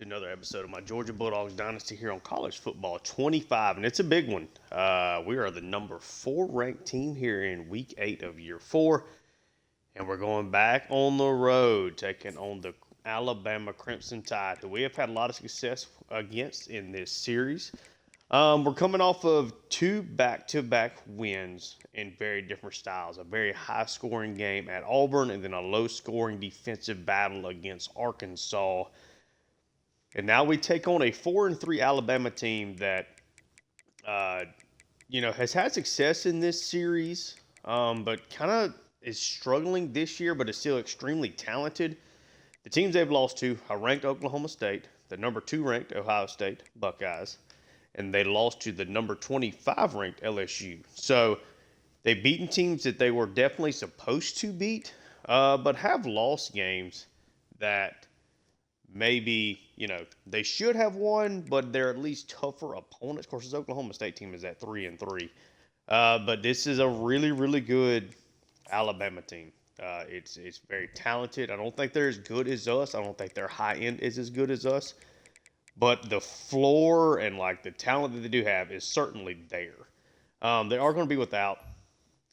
to another episode of my Georgia Bulldogs Dynasty here on College Football 25, and it's a big one. We are the number 4 ranked team here in Week 8 of Year 4, and we're going back on the road, taking on the Alabama Crimson Tide, who we have had a lot of success against in this series. We're coming off of 2 back-to-back wins in very different styles. A very high-scoring game at Auburn, and then a low-scoring defensive battle against Arkansas. And now we take on a 4-3 Alabama team that, has had success in this series, but kind of is struggling this year, but is still extremely talented. The teams they've lost to are ranked Oklahoma State, the number 2 ranked Ohio State Buckeyes, and they lost to the number 25 ranked LSU. So they've beaten teams that they were definitely supposed to beat, but have lost games that maybe, they should have won, but they're at least tougher opponents. Of course, this Oklahoma State team is at 3-3. But this is a really, really good Alabama team. It's very talented. I don't think they're as good as us. I don't think their high end is as good as us. But the floor and the talent that they do have is certainly there. They are going to be without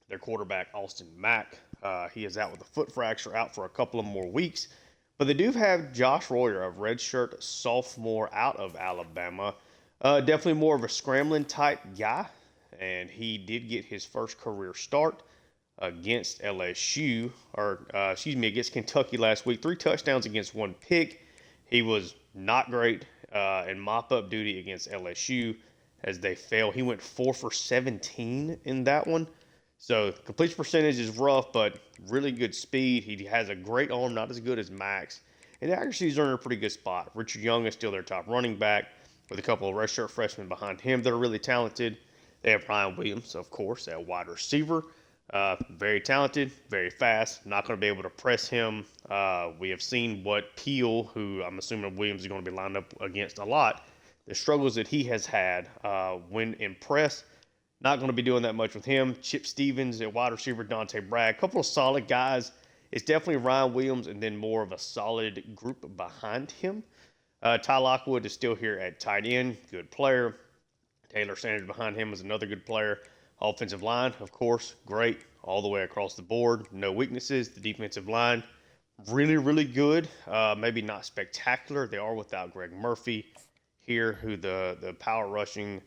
their quarterback, Austin Mack. He is out with a foot fracture, out for a couple of more weeks. But they do have Josh Royer, a redshirt sophomore out of Alabama. Definitely more of a scrambling type guy. And he did get his first career start against LSU, against Kentucky last week. 3 touchdowns against 1 pick. He was not great in mop-up duty against LSU as they fell. He went 4 for 17 in that one. So completion percentage is rough, but really good speed. He has a great arm, not as good as Max. And accuracy are in a pretty good spot. Richard Young is still their top running back with a couple of redshirt freshmen behind him that are really talented. They have Ryan Williams, of course, at wide receiver. Very talented, very fast. Not going to be able to press him. We have seen what Peel, who I'm assuming Williams is going to be lined up against a lot, the struggles that he has had when in press. Not going to be doing that much with him. Chip Stevens at wide receiver, Dante Bragg. A couple of solid guys. It's definitely Ryan Williams and then more of a solid group behind him. Ty Lockwood is still here at tight end. Good player. Taylor Sanders behind him is another good player. Offensive line, of course, great all the way across the board. No weaknesses. The defensive line, really, really good. Maybe not spectacular. They are without Greg Murphy here, who the power rushing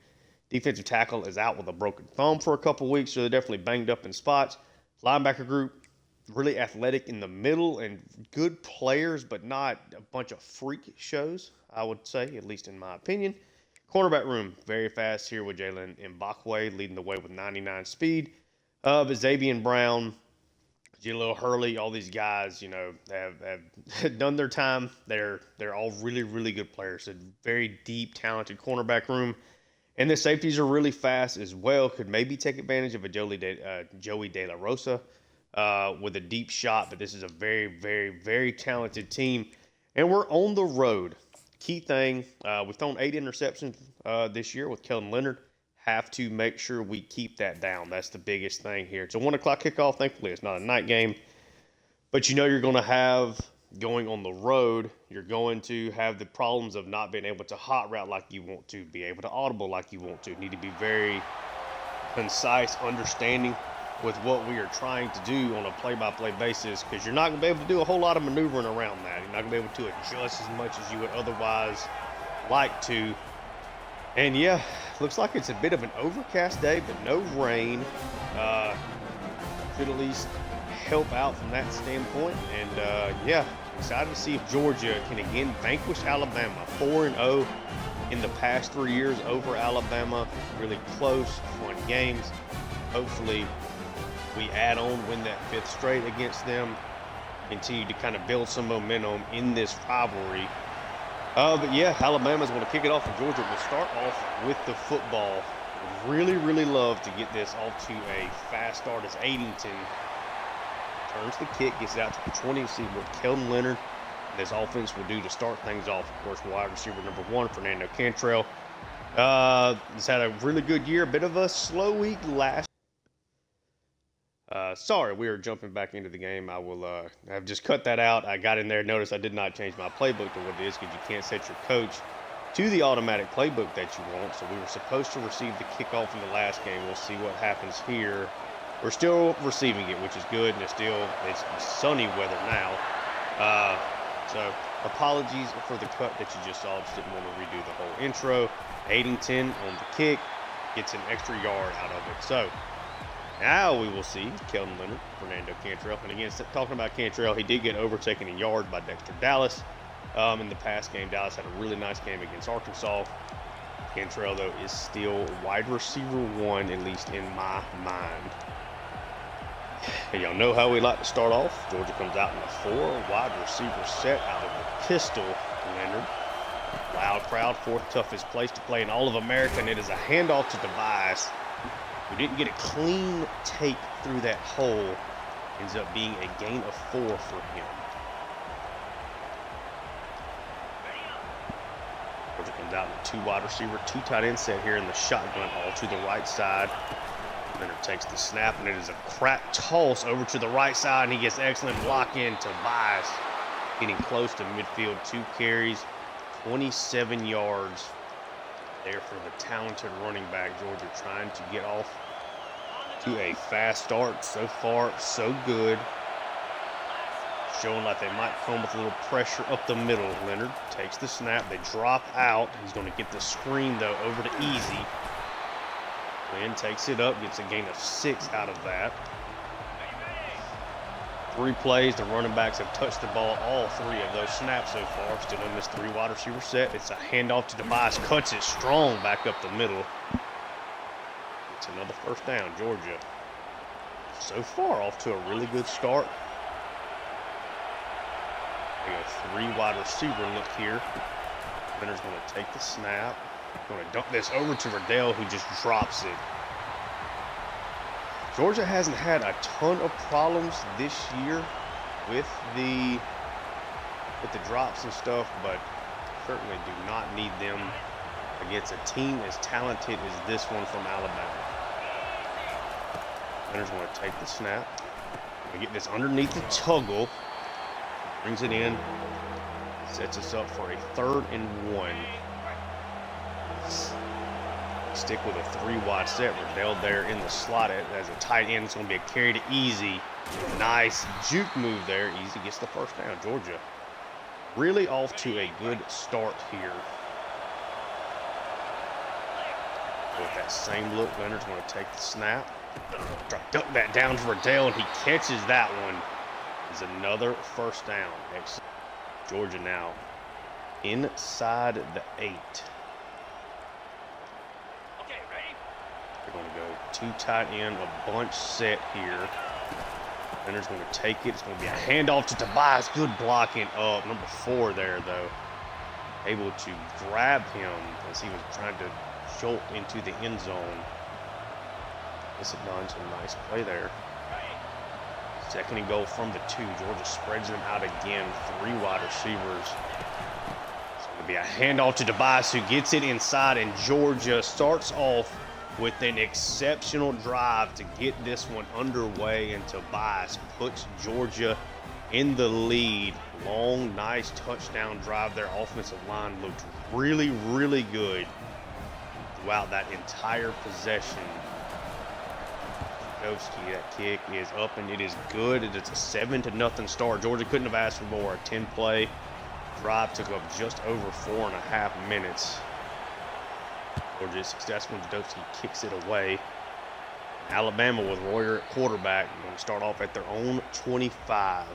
defensive tackle is out with a broken thumb for a couple weeks, so they're definitely banged up in spots. Linebacker group, really athletic in the middle and good players, but not a bunch of freak shows, I would say, at least in my opinion. Cornerback room, very fast here with Jalen Mbakwe leading the way with 99 speed. Xavier Brown, Jaleel Hurley, all these guys, have done their time. They're all really, really good players. A very deep, talented cornerback room. And the safeties are really fast as well. Could maybe take advantage of a Joey De La Rosa with a deep shot. But this is a very, very, very talented team. And we're on the road. Key thing, we've thrown 8 interceptions this year with Keldon Leonard. Have to make sure we keep that down. That's the biggest thing here. It's a 1 o'clock kickoff. Thankfully, it's not a night game. But you're going to have, going on the road, you're going to have the problems of not being able to hot route like you want to, be able to audible like you want to. Need to be very concise, understanding with what we are trying to do on a play-by-play basis, because you're not going to be able to do a whole lot of maneuvering around that. You're not going to be able to adjust as much as you would otherwise like to. And yeah, looks like it's a bit of an overcast day, but no rain. Should at least help out from that standpoint. And excited to see if Georgia can again vanquish Alabama. 4-0 in the past 3 years over Alabama. Really close, fun games. Hopefully we add on, win that 5th straight against them. Continue to kind of build some momentum in this rivalry. But yeah, Alabama's going to kick it off, and Georgia will start off with the football. Really, really love to get this off to a fast start as Addington turns the kick, gets it out to the 20, see what Keldon Leonard and this offense will do to start things off. Of course, wide receiver number 1, Fernando Cantrell. He's had a really good year, a bit of a slow week last. Sorry, we are jumping back into the game. I will have just cut that out. I got in there. Notice I did not change my playbook to what it is because you can't set your coach to the automatic playbook that you want. So we were supposed to receive the kickoff in the last game. We'll see what happens here. We're still receiving it, which is good, and it's sunny weather now. So apologies for the cut that you just saw. Just didn't want to redo the whole intro. Aidington on the kick gets an extra yard out of it. So now we will see Keldon Leonard, Fernando Cantrell. And again, talking about Cantrell, he did get overtaken in yards by Dexter Dallas. In the past game, Dallas had a really nice game against Arkansas. Cantrell, though, is still wide receiver one, at least in my mind. And y'all know how we like to start off. Georgia comes out in a 4 wide receiver set out of the pistol. Leonard. Loud crowd, 4th toughest place to play in all of America, and it is a handoff to Tobias. We didn't get a clean take through that hole. Ends up being a gain of 4 for him. Georgia comes out in a 2 wide receiver, 2 tight end set here in the shotgun, all to the right side. Leonard takes the snap, and it is a crack toss over to the right side, and he gets excellent block in. Tobias getting close to midfield, 2 carries, 27 yards there for the talented running back. Georgia trying to get off to a fast start. So far, so good. Showing like they might come with a little pressure up the middle. Leonard takes the snap. They drop out. He's going to get the screen, though, over to Easy. Lynn takes it up, gets a gain of 6 out of that. 3 plays. The running backs have touched the ball all 3 of those snaps so far. Still in this 3 wide receiver set. It's a handoff to Tobias. Cuts it strong back up the middle. It's another first down. Georgia so far off to a really good start. We go 3 wide receiver look here. Leonard's going to take the snap. Going to dump this over to Riddell, who just drops it. Georgia hasn't had a ton of problems this year with the drops and stuff, but certainly do not need them against a team as talented as this one from Alabama. Leonard's going to take the snap. We get this underneath the tuggle. Brings it in. Sets us up for a 3rd and 1. Stick with a 3 wide set. Riddell there in the slot as a tight end. It's going to be a carry to Easy. Nice juke move there. Easy gets the first down. Georgia really off to a good start here. With that same look, Leonard's going to take the snap. Duck that down to Riddell, and he catches that one. Is another first down. Excellent. Georgia now inside the 8. They're going to go 2 tight end, a bunch set here. Leonard's going to take it. It's going to be a handoff to Tobias. Good blocking up. Number 4 there, though. Able to grab him as he was trying to jolt into the end zone. This has done some nice play there. 2nd and goal from the 2. Georgia spreads them out again. 3 wide receivers. It's going to be a handoff to Tobias, who gets it inside, and Georgia starts off with an exceptional drive to get this one underway, and Tobias puts Georgia in the lead. Long, nice touchdown drive. Their offensive line looked really, really good throughout that entire possession. That kick is up, and it is good. It is a 7-0 start. Georgia couldn't have asked for more. A 10-play drive took up just over 4.5 minutes. Georgia is successful. Dodowski kicks it away. Alabama with Royer at quarterback. Going to start off at their own 25.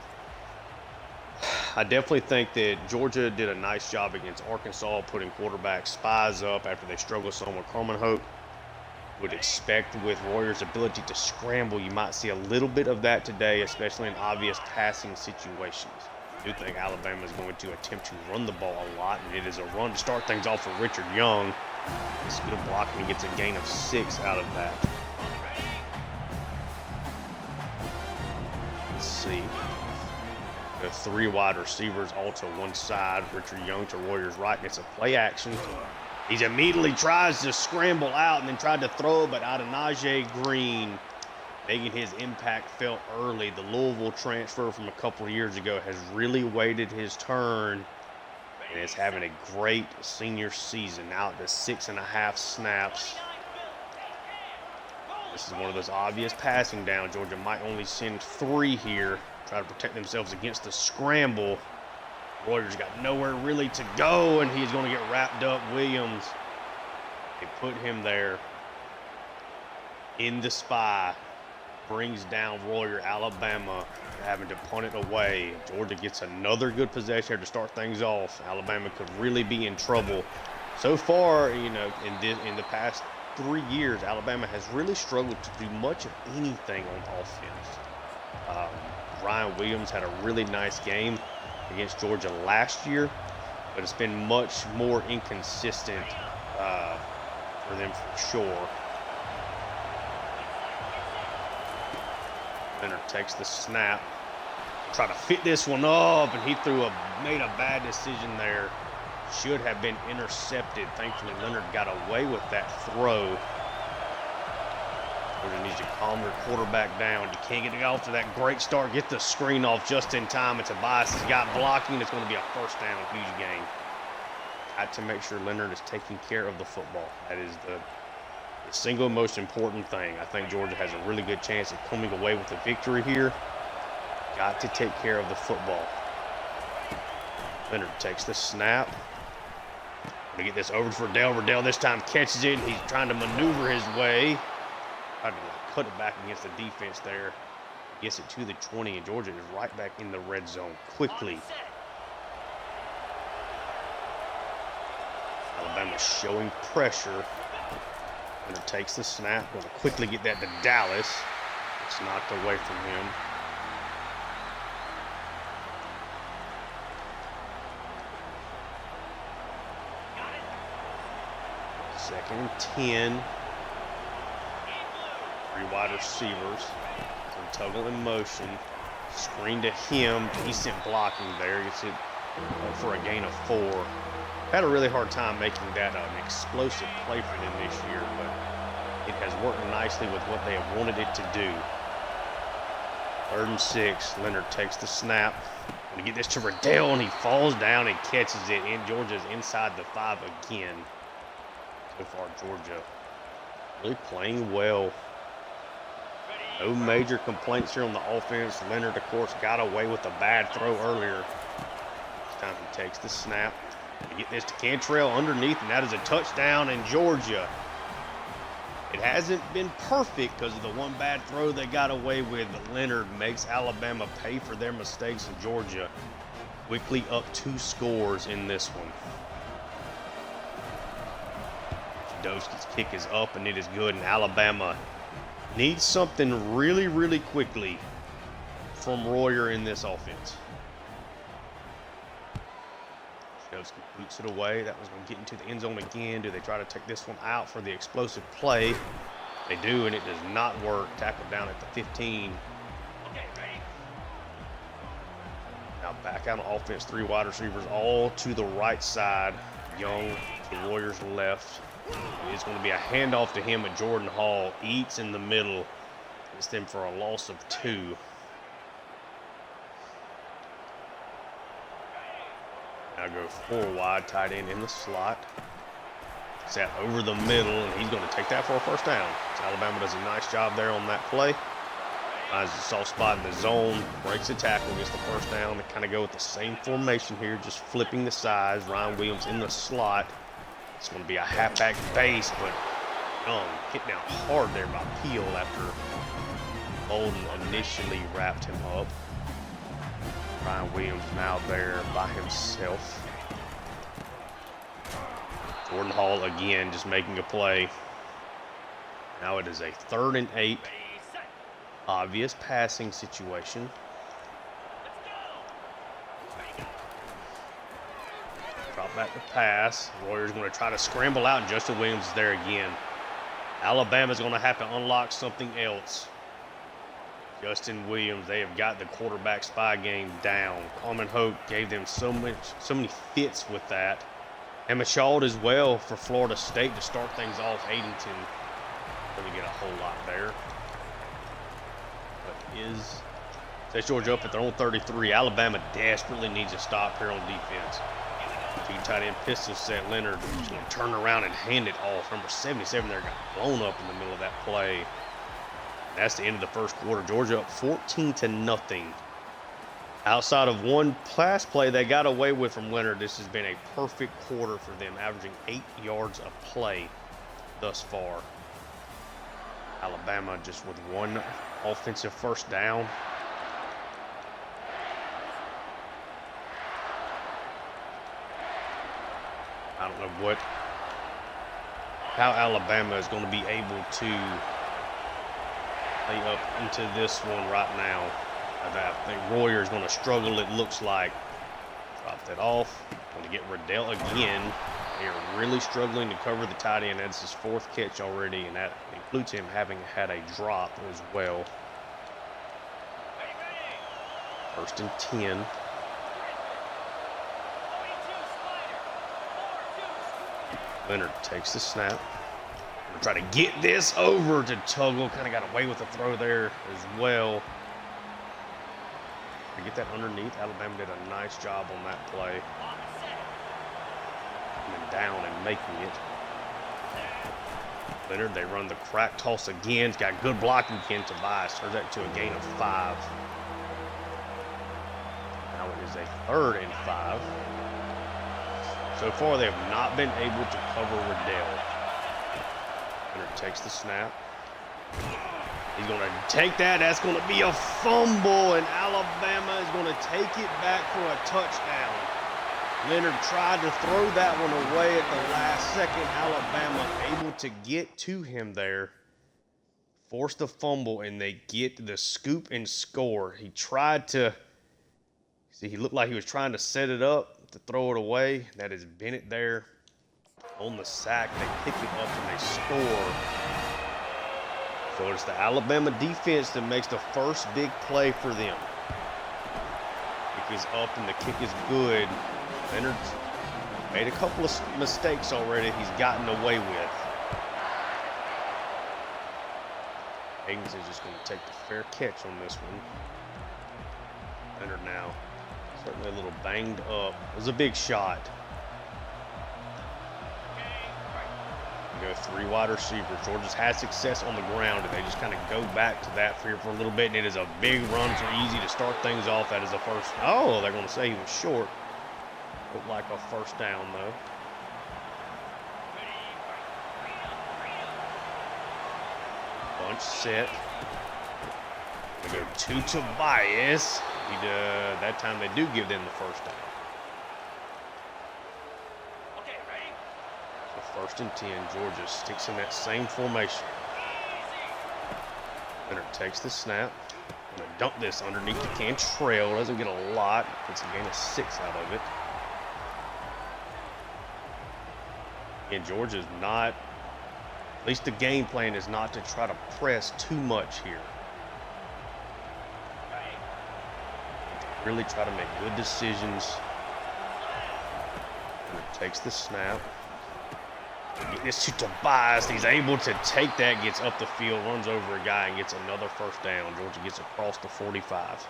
I definitely think that Georgia did a nice job against Arkansas, putting quarterback spies up after they struggled some with Croman. Would expect with Royer's ability to scramble, you might see a little bit of that today, especially in obvious passing situations. I do think Alabama is going to attempt to run the ball a lot, and it is a run to start things off for Richard Young. It's good blocking. He gets a gain of 6 out of that. Let's see. The 3 wide receivers all to one side. Richard Young to Royer's right. Gets a play action. He immediately tries to scramble out and then tried to throw, but out of Najee Green making his impact felt early. The Louisville transfer from a couple of years ago has really waited his turn and is having a great senior season. Now at the 6.5 snaps. This is one of those obvious passing downs. Georgia might only send 3 here, try to protect themselves against the scramble. Warriors got nowhere really to go, and he's going to get wrapped up. Williams, they put him there in the spy. Brings down Royer. Alabama having to punt it away. Georgia gets another good possession here to start things off. Alabama could really be in trouble. So far, you know, in the past 3 years, Alabama has really struggled to do much of anything on offense. Ryan Williams had a really nice game against Georgia last year, but it's been much more inconsistent for them for sure. Leonard takes the snap, try to fit this one up, and he made a bad decision there. Should have been intercepted. Thankfully, Leonard got away with that throw. Georgia needs to calm their quarterback down. You can't get it off to that great start. Get the screen off just in time. It's a bias. He's got blocking. It's going to be a first down. Huge game. Got to make sure Leonard is taking care of the football. That is the single most important thing. I think Georgia has a really good chance of coming away with a victory here. Got to take care of the football. Leonard takes the snap. Going to get this over for Riddell. Riddell this time catches it, and he's trying to maneuver his way. Trying to cut it back against the defense there. Gets it to the 20, and Georgia is right back in the red zone quickly. Alabama showing pressure. Leonard takes the snap. Going to quickly get that to Dallas. It's knocked away from him. Second and 10. 3 wide receivers. Some tuggle in motion. Screen to him. Decent blocking there. Gets it for a gain of 4. Had a really hard time making that an explosive play for them this year, but it has worked nicely with what they have wanted it to do. 3rd and 6. Leonard takes the snap. Going to get this to Riddell, and he falls down and catches it. And Georgia's inside the 5 again. So far, Georgia really playing well. No major complaints here on the offense. Leonard, of course, got away with a bad throw earlier. This time he takes the snap. We get this to Cantrell underneath, and that is a touchdown in Georgia. It hasn't been perfect because of the one bad throw they got away with, but Leonard makes Alabama pay for their mistakes in Georgia. Quickly up 2 scores in this one. Jadowski's kick is up, and it is good, and Alabama needs something really, really quickly from Royer in this offense. Jadowski boots it away. That was going to get into the end zone again. Do they try to take this one out for the explosive play? They do, and it does not work. Tackled down at the 15. Now back out on offense. 3 wide receivers all to the right side. Young to Royer's left. It's going to be a handoff to him, at Jordan Hall eats in the middle. It's them for a loss of 2. Now go 4 wide, tight end in the slot. Set over the middle, and he's going to take that for a first down. So Alabama does a nice job there on that play. Finds a soft spot in the zone, breaks the tackle, gets the first down. They kind of go with the same formation here, just flipping the sides. Ryan Williams in the slot. It's going to be a halfback base, but Young hit down hard there by Peel after Bolden initially wrapped him up. Ryan Williams now there by himself. Jordan Hall again just making a play. Now it is a 3rd and 8. Obvious passing situation. Drop back to pass. Royer's going to try to scramble out, and Justin Williams is there again. Alabama's going to have to unlock something else. Justin Williams, they have got the quarterback spy game down. Coleman Hope gave them so many fits with that. And Michaud as well for Florida State to start things off. Haydenton going to get a whole lot there. is sets Georgia up at their own 33. Alabama desperately needs a stop here on defense. Two tight end pistol set. Leonard is going to turn around and hand it off. Number 77 there got blown up in the middle of that play. And that's the end of the first quarter. Georgia up 14-0. Outside of one pass play they got away with from Leonard, this has been a perfect quarter for them, averaging 8 yards a play thus far. Alabama just with one offensive first down. I don't know how Alabama is going to be able to play up into this one right now. I think Royer is going to struggle, it looks like. Drop that off. Going to get Riddell again. They are really struggling to cover the tight end. That's his 4th catch already, and that includes him having had a drop as well. 1st and 10. Leonard takes the snap. Gonna try to get this over to Tuggle. Kind of got away with the throw there as well. To get that underneath, Alabama did a nice job on that play. Coming down and making it. Leonard, they run the crack toss again. He's got good blocking. Ken Tobias turns that to a gain of 5. Now it is a 3rd and 5. So far, they have not been able to cover Riddell. Leonard takes the snap. He's going to take that. That's going to be a fumble, and Alabama is going to take it back for a touchdown. Leonard tried to throw that one away at the last second. Alabama able to get to him there. Force the fumble, and they get the scoop and score. He tried to, see, he looked like he was trying to set it up to throw it away. That is Bennett there on the sack. They pick it up and they score. So it's the Alabama defense that makes the first big play for them. Kick is up and the kick is good. Leonard's made a couple of mistakes already he's gotten away with. Higgins is just going to take the fair catch on this one. Leonard now certainly a little banged up. It was a big shot. Go 3 wide receivers. Georgia's had success on the ground, and they just kind of go back to that for a little bit, and it is a big run. So easy to start things off. That is a first. Oh, they're going to say he was short. Looked like a first down, though. Bunch set. They go to Tobias. That time they do give them the first down. So 1st and 10, Georgia sticks in that same formation. Leonard takes the snap. Gonna dump this underneath the Cantrell. Doesn't get a lot. Gets a gain of 6 out of it. And Georgia's not, at least the game plan is not to try to press too much here. Really try to make good decisions. Leonard takes the snap. Get this to Tobias. He's able to take that, gets up the field, runs over a guy, and gets another first down. Georgia gets across the 45.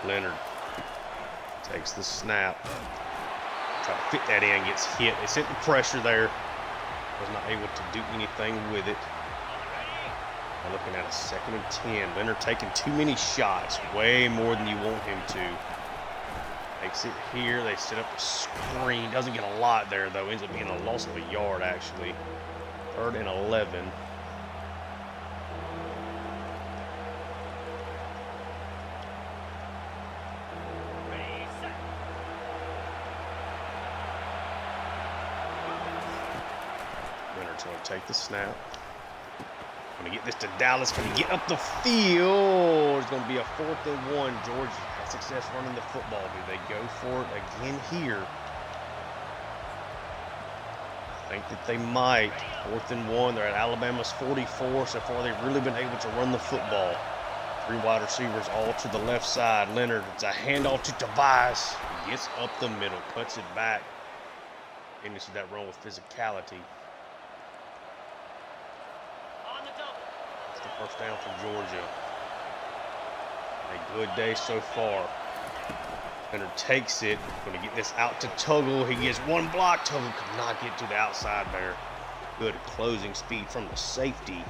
Leonard takes the snap. Try to fit that in, gets hit. They sent the pressure there. Was not able to do anything with it. We're looking at a 2nd and 10. Leonard taking too many shots, way more than you want him to. Takes it here. They set up a screen. Doesn't get a lot there, though. Ends up being a loss of a yard, actually. 3rd and 11. Leonard's going to take the snap. Going to get this to Dallas. Going to get up the field. It's going to be a 4th and 1. Georgia had success running the football. Do they go for it again here? I think that they might. 4th and 1. They're at Alabama's 44. So far, they've really been able to run the football. Three wide receivers all to the left side. Leonard, it's a handoff to Tobias. He gets up the middle, cuts it back. Finishes that run with physicality. That's the first down for Georgia. A good day so far. Leonard takes it. Going to get this out to Tuggle. He gets one block. Tuggle could not get to the outside there. Good closing speed from the safety.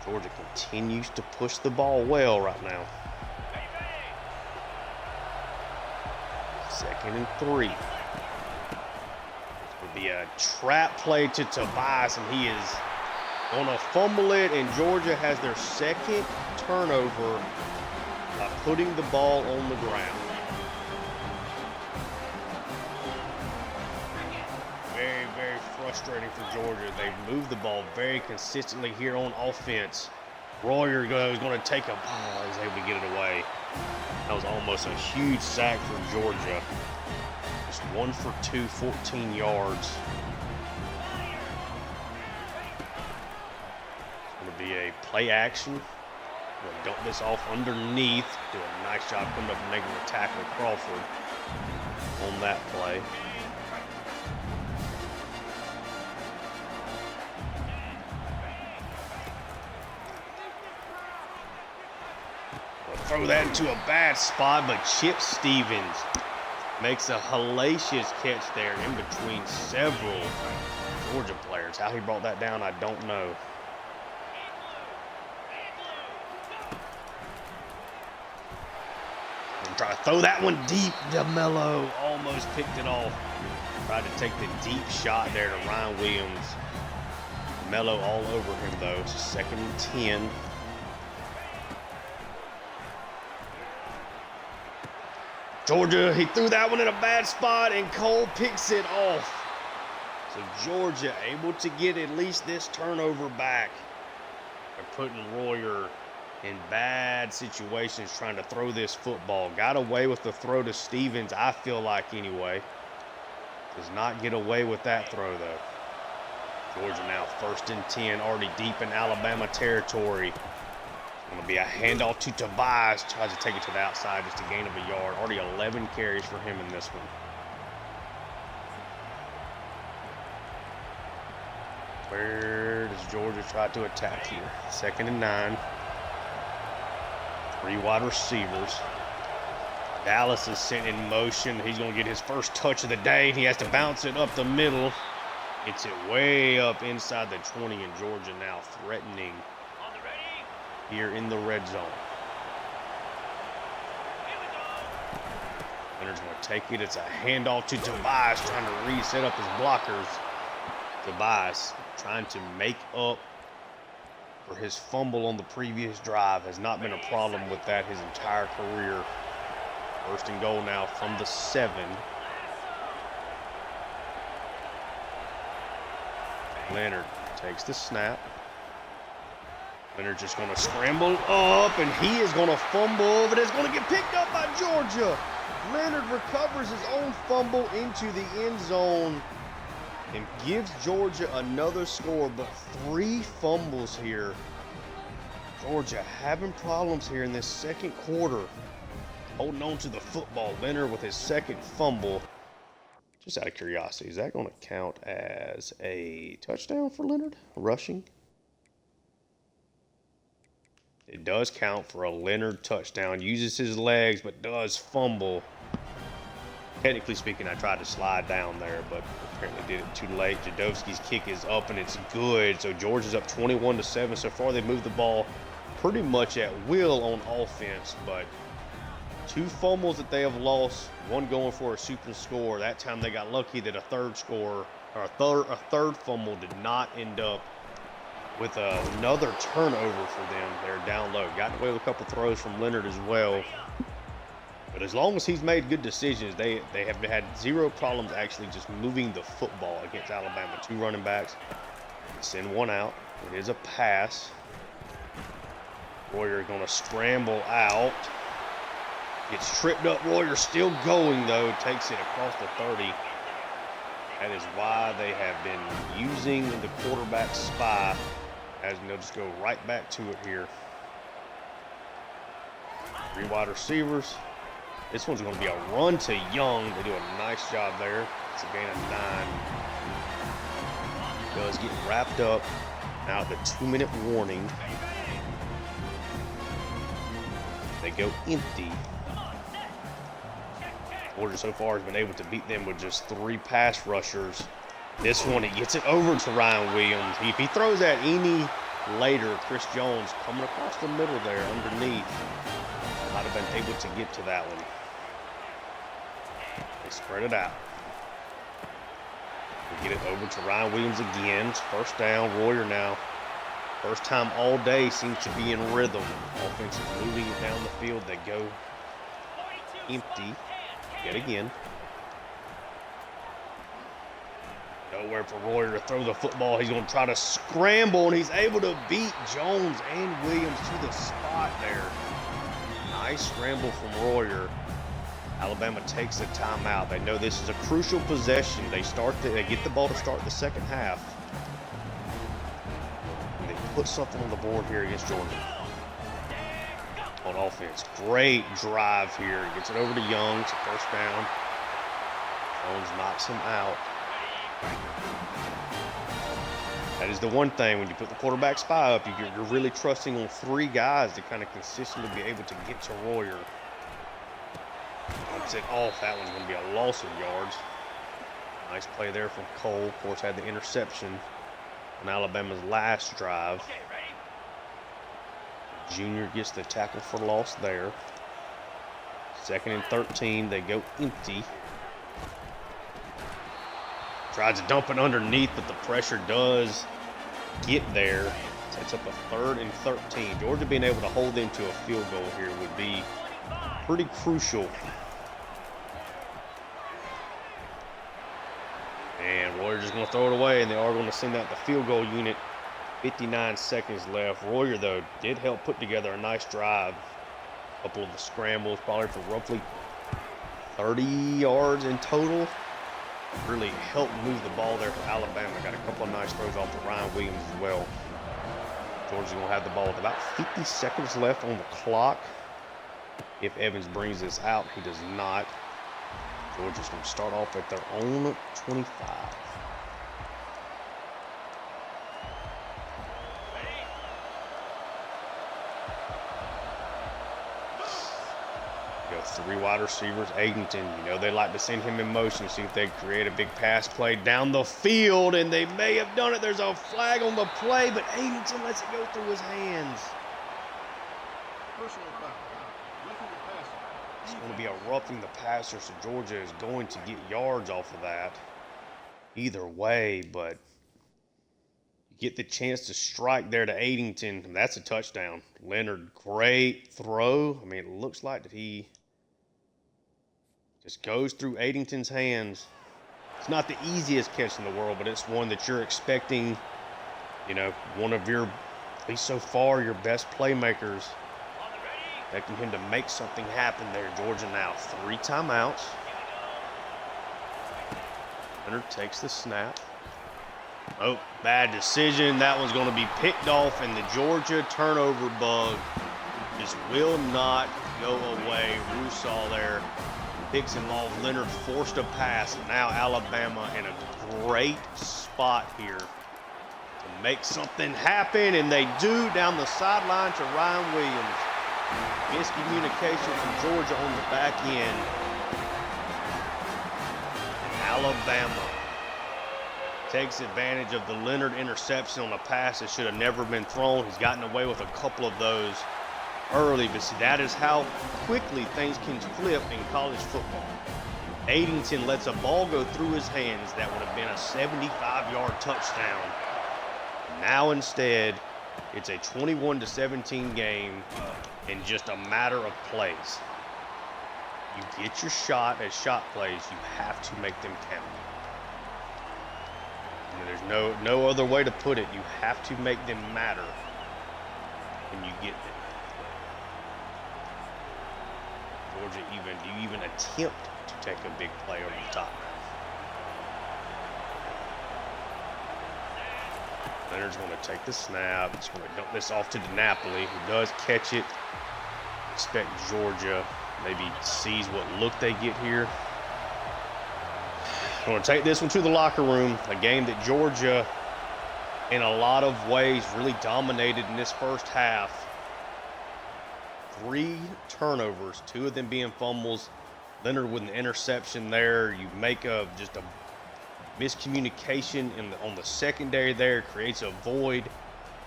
Georgia continues to push the ball well right now. 2nd and 3. This will be a trap play to Tobias, and he is going to fumble it, and Georgia has their 2nd turnover by putting the ball on the ground. Very, very frustrating for Georgia. They've moved the ball very consistently here on offense. Royer is going to take a ball. He's able to get it away. That was almost a huge sack for Georgia. Just 1 for 2, 14 yards. It's going to be a play action. We'll dump this off underneath. Do a nice job coming up and making the tackle Crawford on that play. Throw that into a bad spot, but Chip Stevens makes a hellacious catch there in between several Georgia players. How he brought that down, I don't know. And try to throw that one deep. DeMello almost picked it off. Tried to take the deep shot there to Ryan Williams. DeMello all over him, though. It's a 2nd and 10. Georgia, he threw that one in a bad spot, and Cole picks it off. So Georgia able to get at least this turnover back. They're putting Royer in bad situations trying to throw this football. Got away with the throw to Stevens, I feel like, anyway. Does not get away with that throw, though. Georgia now 1st and 10, already deep in Alabama territory. Going to be a handoff to Tobias. Tries to take it to the outside, just a gain of a yard. Already 11 carries for him in this one. Where does Georgia try to attack here? 2nd and 9. 3 wide receivers. Dallas is sent in motion. He's going to get his first touch of the day. He has to bounce it up the middle. Gets it way up inside the 20, and Georgia now threatening here in the red zone. Leonard's going to take it. It's a handoff to Tobias, trying to reset up his blockers. Tobias trying to make up for his fumble on the previous drive. Has not been a problem with that his entire career. 1st and goal now from the 7. Leonard takes the snap. Leonard just going to scramble up, and he is going to fumble, but it's going to get picked up by Georgia. Leonard recovers his own fumble into the end zone and gives Georgia another score, but 3 fumbles here. Georgia having problems here in this 2nd quarter. Holding on to the football. Leonard with his 2nd fumble. Just out of curiosity, is that going to count as a touchdown for Leonard? Rushing? It does count for a Leonard touchdown. Uses his legs, but does fumble. Technically speaking, I tried to slide down there, but apparently did it too late. Jadowski's kick is up, and it's good. So Georgia's up 21-7. So far, they moved the ball pretty much at will on offense, but 2 fumbles that they have lost, 1 going for a super score. That time they got lucky that a third third fumble did not end up with another turnover for them. They're down low. Got away with a couple throws from Leonard as well. But as long as he's made good decisions, they have had 0 problems actually just moving the football against Alabama. 2 running backs. Send 1 out. It is a pass. Royer going to scramble out. Gets tripped up. Royer still going, though. Takes it across the 30. That is why they have been using the quarterback spy, as they'll just go right back to it here. Three wide receivers. This one's going to be a run to Young. They do a nice job there. It's a gain of 9. Does get wrapped up. Now the 2-minute warning. They go empty. Georgia so far has been able to beat them with just 3 pass rushers. This one, he gets it over to Ryan Williams. If he throws that any later, Chris Jones coming across the middle there underneath might have been able to get to that one. They spread it out. They get it over to Ryan Williams again. It's first down. Royer now, first time all day, seems to be in rhythm. Offense is moving it down the field. They go empty yet again. Nowhere for Royer to throw the football. He's going to try to scramble, and he's able to beat Jones and Williams to the spot there. Nice scramble from Royer. Alabama takes the timeout. They know this is a crucial possession. They get the ball to start the second half. And they put something on the board here against Georgia. On offense. Great drive here. Gets it over to Young. It's a first down. Jones knocks him out. That is the one thing when you put the quarterback spy up, you're really trusting on 3 guys to kind of consistently be able to get to Royer. Once it off, that one's going to be a loss of yards. Nice play there from Cole. Of course, had the interception on Alabama's last drive. Junior gets the tackle for loss there. 2nd and 13. They go empty. Tries to dump it underneath, but the pressure does get there. Sets up a 3rd and 13. Georgia being able to hold them to a field goal here would be pretty crucial. And Royer just going to throw it away, and they are going to send out the field goal unit. 59 seconds left. Royer, though, did help put together a nice drive. A couple of the scrambles, probably for roughly 30 yards in total. Really helped move the ball there for Alabama. Got a couple of nice throws off to Ryan Williams as well. Georgia's going to have the ball with about 50 seconds left on the clock. If Evans brings this out, he does not. Georgia's going to start off at their own 25. Go 3 wide receivers. Adenton, you know they like to send him in motion, see if they create a big pass play down the field, and they may have done it. There's a flag on the play, but Adenton lets it go through his hands. Personal foul. It's going to be a roughing the passer, so Georgia is going to get yards off of that. Either way, but you get the chance to strike there to Adenton, and that's a touchdown. Leonard, great throw. I mean, it looks like that he just goes through Adenton's hands. It's not the easiest catch in the world, but it's one that you're expecting, you know, one of your, at least so far, your best playmakers. Expecting him to make something happen there. Georgia now 3 timeouts. Leonard takes the snap. Oh, bad decision. That one's going to be picked off, and the Georgia turnover bug just will not go away. Rusall there picks him off. Leonard forced a pass. Now Alabama in a great spot here to make something happen, and they do down the sideline to Ryan Williams. Miscommunication from Georgia on the back end. Alabama takes advantage of the Leonard interception on a pass that should have never been thrown. He's gotten away with a couple of those early, but see, that is how quickly things can flip in college football. Adenton lets a ball go through his hands that would have been a 75-yard touchdown. Now instead, it's a 21-17 game in just a matter of plays. You get your shot as shot plays, you have to make them count. I mean, there's no other way to put it. You have to make them matter when you get them. Georgia do you even attempt to take a big play over the top? Leonard's going to take the snap. He's going to dump this off to DiNapoli, who does catch it. expect Georgia maybe sees what look they get here. I'm going to take this one to the locker room. A game that Georgia, in a lot of ways, really dominated in this first half. 3 turnovers, 2 of them being fumbles. Leonard with an interception there. You make just a miscommunication on the secondary there, creates a void.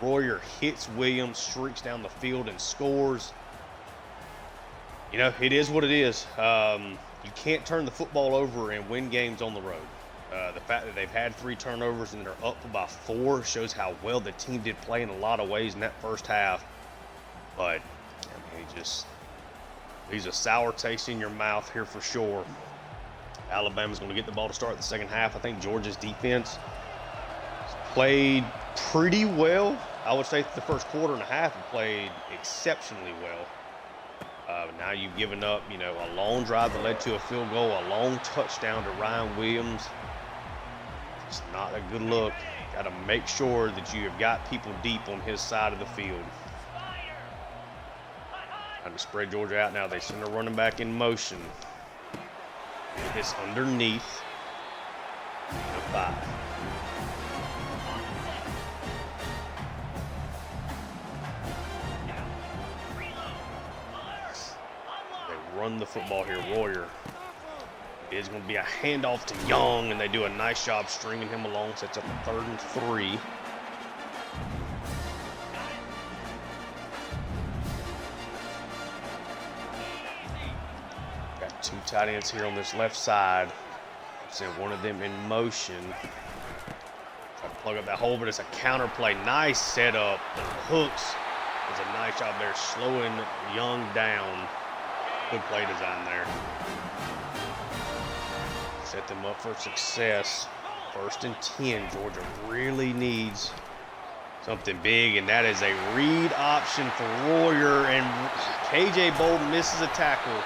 Royer hits Williams, streaks down the field, and scores. You know, it is what it is. You can't turn the football over and win games on the road. The fact that they've had 3 turnovers and they're up by 4 shows how well the team did play in a lot of ways in that first half. But, I mean, it just leaves a sour taste in your mouth here for sure. Alabama's going to get the ball to start the second half. I think Georgia's defense played pretty well. I would say the first quarter and a half have played exceptionally well. Now you've given up, you know, a long drive that led to a field goal, a long touchdown to Ryan Williams. It's not a good look. Got to make sure that you have got people deep on his side of the field. Trying to spread Georgia out now. They send a running back in motion. It's underneath the 5. They run the football here. Royer is going to be a handoff to Young, and they do a nice job stringing him along. Sets up a 3rd and 3. Got 2 tight ends here on this left side. Send one of them in motion. Try to plug up that hole, but it's a counter play. Nice setup. The hooks does a nice job there, slowing Young down. Good play design there. Set them up for success. 1st and 10. Georgia really needs something big, and that is a read option for Royer, and KJ Bolden misses a tackle.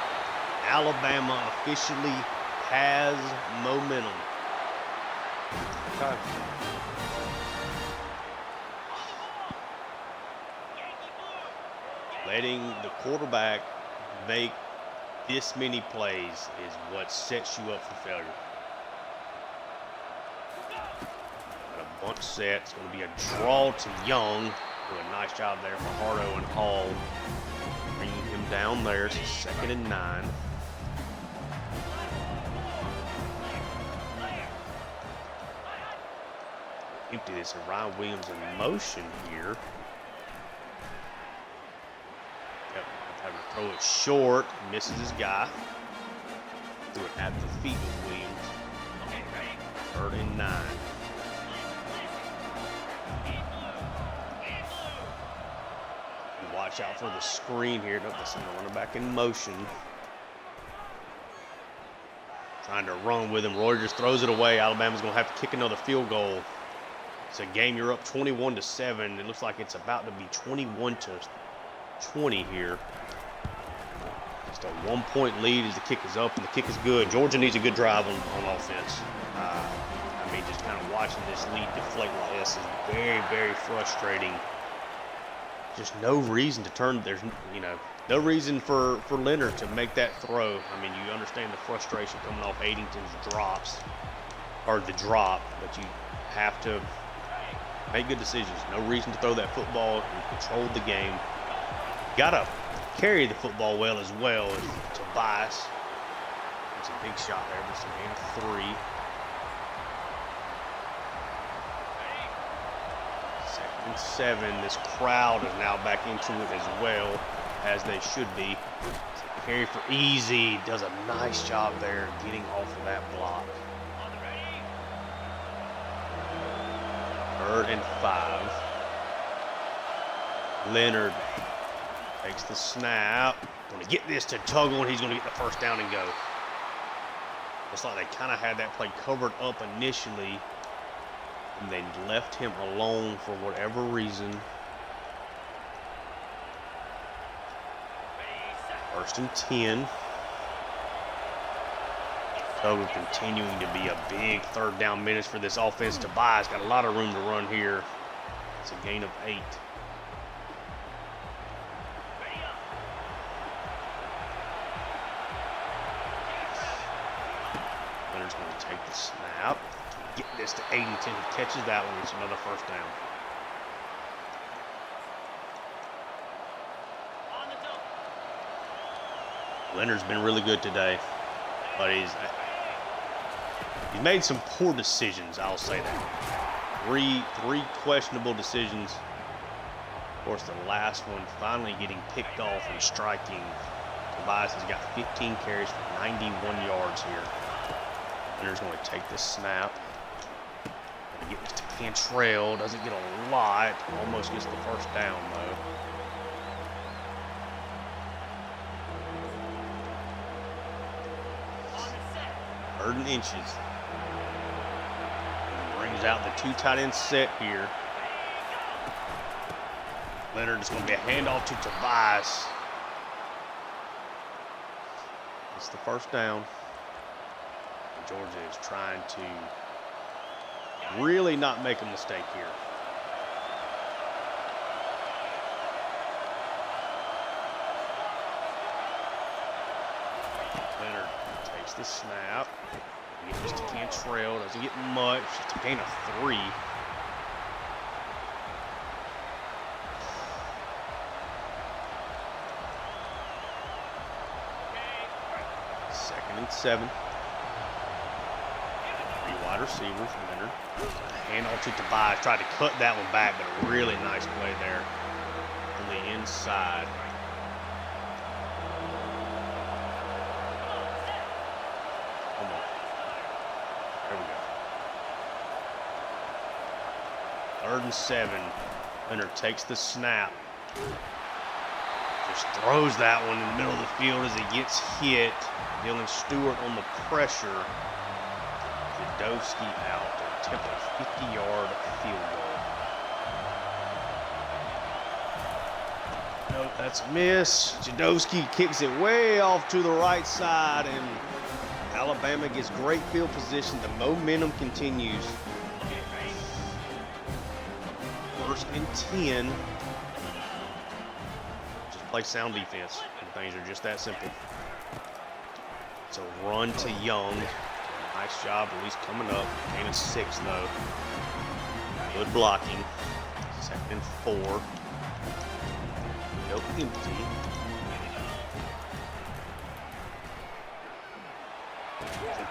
Alabama officially has momentum. Okay. Letting the quarterback make this many plays is what sets you up for failure. Got a bunch set. It's going to be a draw to Young. Do a nice job there for Hardo and Hall. Bringing him down there. It's 2nd and 9. Empty this, and Ryan Williams in motion here. Yep, having to throw it short, misses his guy. Do it at the feet of Williams. 3rd and 9. And watch out for the screen here. Nope, that's the running back in motion. Trying to run with him. Royer just throws it away. Alabama's going to have to kick another field goal. It's a game you're up 21-7. It looks like it's about to be 21-20 here. Just a 1-point lead as the kick is up, and the kick is good. Georgia needs a good drive on offense. I mean, just kind of watching this lead deflate like this is very, very frustrating. Just no reason to turn. There's, you know, no reason for Leonard to make that throw. I mean, you understand the frustration coming off Addington's drops, or the drop, but you have to make good decisions. No reason to throw that football. You controlled the game. Got to carry the football well as well as Tobias. It's a big shot there, but it's a gain of 3. 2nd and 7. This crowd is now back into it as well, as they should be. Carry for Easy. Does a nice job there getting off of that block. 3rd and 5. Leonard takes the snap. Going to get this to Tuggle, and he's going to get the 1st down and go. Looks like they kind of had that play covered up initially, and they left him alone for whatever reason. 1st and 10. Tuggle continuing to be a big 3rd down menace for this offense. Tobias got a lot of room to run here. It's a gain of 8. Leonard's going to take the snap. Get this to Addington. He catches that one. It's another first down. Leonard's been really good today, but he's made some poor decisions, I'll say that. Three questionable decisions. Of course, the last one finally getting picked off and striking. Tobias has got 15 carries for 91 yards here. Leonard's going to take this snap. Get this to Cantrell. Doesn't get a lot. Almost gets the first down, though. 3rd and inches. And brings out the 2 tight end set here. Leonard is going to be a handoff to Tobias. It's the first down. And Georgia is trying to really not make a mistake here. Leonard takes the snap. He gets to Cantrell. Doesn't get much. Just a gain of 3. Second and 7. 3 wide receivers. Leonard. Handoff to Tobias. Tried to cut that one back, but a really nice play there on the inside. Come on. There we go. 3rd and 7. Leonard takes the snap. Just throws that one in the middle of the field as he gets hit. Dylan Stewart on the pressure. Jadowski out to attempt a 50-yard field goal. Nope, that's a miss. Jadowski kicks it way off to the right side, and Alabama gets great field position. The momentum continues. 1st and 10. Just play sound defense, and things are just that simple. It's a run to Young. Nice job, at least coming up. Gain of 6, though. Good blocking. 2nd and 4. No empty.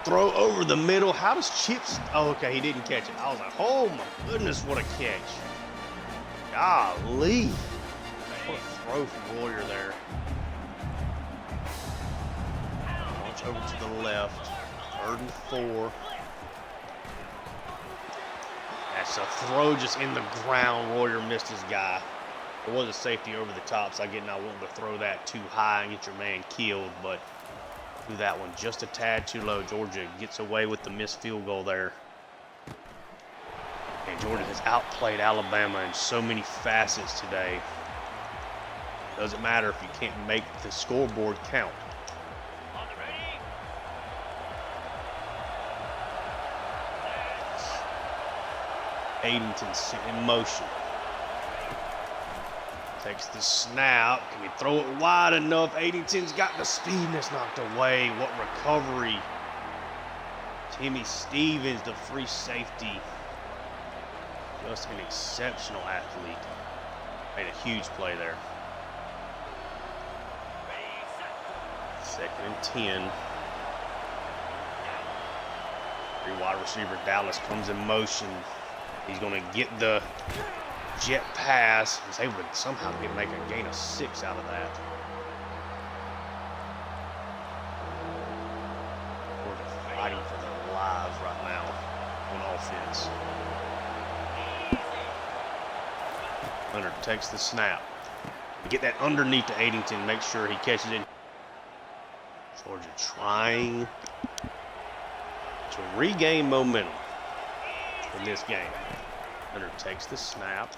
Throw over the middle. How does Chips? Oh, okay, he didn't catch it. I was like, oh my goodness, what a catch. Golly. What a throw from Warrior there. Launch over to the left. 3rd and 4. That's a throw just in the ground. Warrior missed his guy. There was a safety over the top, so I get not wanting to throw that too high and get your man killed, but threw that one just a tad too low. Georgia gets away with the missed field goal there. And Georgia has outplayed Alabama in so many facets today. Doesn't matter if you can't make the scoreboard count. Addington sent in motion. Takes the snap. Can he throw it wide enough? Addington's got the speed and it's knocked away. What recovery. Timmy Stevens, the free safety. Just an exceptional athlete. Made a huge play there. 2nd and 10. 3 wide receivers. Dallas comes in motion. He's going to get the jet pass. He's able to somehow make a gain of 6 out of that. We're fighting for their lives right now on offense. Leonard takes the snap. Get that underneath to Addington. Make sure he catches it. Georgia trying to regain momentum in this game. Leonard takes the snap.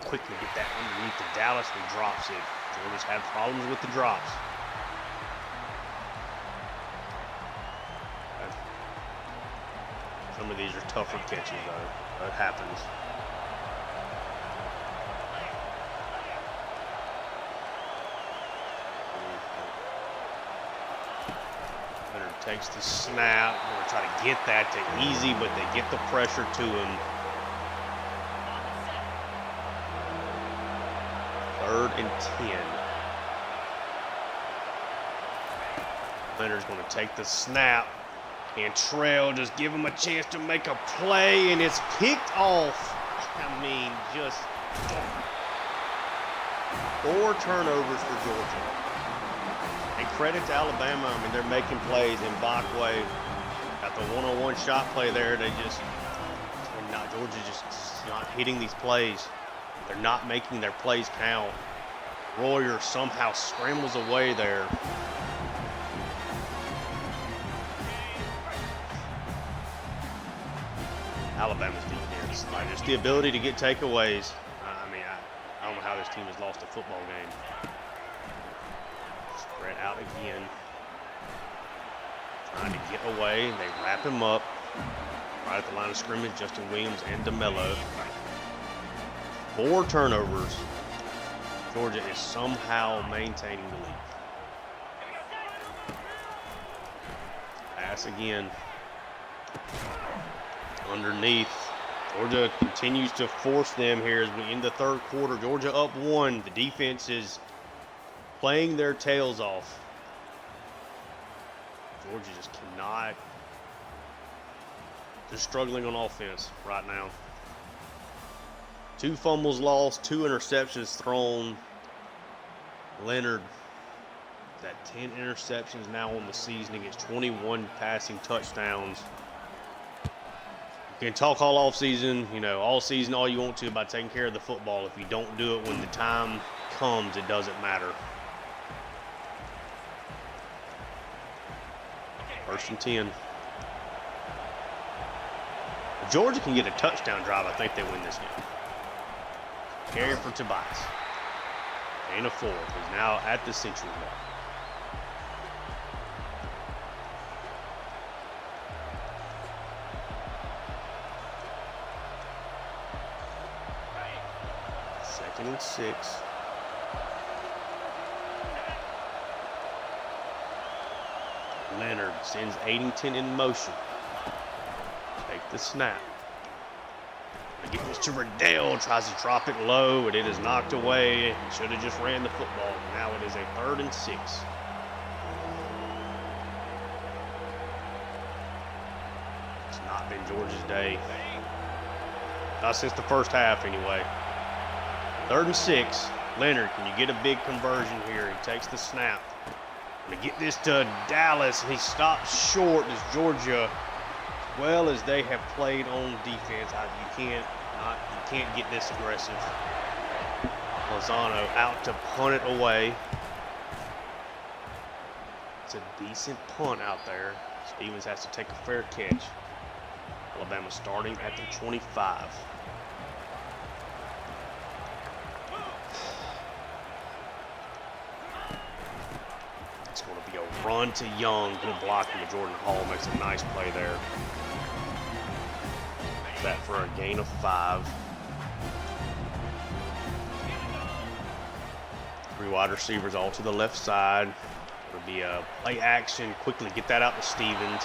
Quickly get that underneath to Dallas and drops it. Georgia's had problems with the drops. Some of these are tougher catches, though. That happens. Leonard takes the snap. We're trying to get that to Easy, but they get the pressure to him. 3rd and 10. Leonard's going to take the snap. And Trell just give him a chance to make a play, and it's picked off. I mean, just 4 turnovers for Georgia. And credit to Alabama. I mean, they're making plays. And Bakwe got the one-on-one shot play there. Georgia just not hitting these plays. They're not making their plays count. Royer somehow scrambles away there. Alabama's defense, just the ability to get takeaways. I mean, I don't know how this team has lost a football game. Spread out again. Trying to get away. They wrap him up. Right at the line of scrimmage, Justin Williams and DeMello. 4 turnovers. Georgia is somehow maintaining the lead. Pass again. Underneath. Georgia continues to force them here as we end the 3rd quarter. Georgia up 1. The defense is playing their tails off. Georgia just cannot. They're struggling on offense right now. 2 fumbles lost, 2 interceptions thrown. Leonard, that 10 interceptions now on the season against 21 passing touchdowns. You can talk all offseason, all season all you want to about taking care of the football. If you don't do it when the time comes, it doesn't matter. 1st and 10. If Georgia can get a touchdown drive, I think they win this game. Carry for Tobias. Gain of 4. He's now at the century mark. And 6. Leonard sends Addington in motion. Take the snap. Get this to Riddell. Tries to drop it low, but it is knocked away. Should have just ran the football. Now it is a 3rd and 6. It's not been Georgia's day. Not since the 1st half, anyway. 3rd and 6. Leonard, can you get a big conversion here? He takes the snap. Going to get this to Dallas, and he stops short as Georgia, well as they have played on defense. You can't get this aggressive. Lozano out to punt it away. It's a decent punt out there. Stevens has to take a fair catch. Alabama starting at the 25. It's going to be a run to Young. Good blocking to Jordan Hall. Makes a nice play there. That for a gain of 5. 3 wide receivers all to the left side. It'll be a play action. Quickly get that out to Stevens.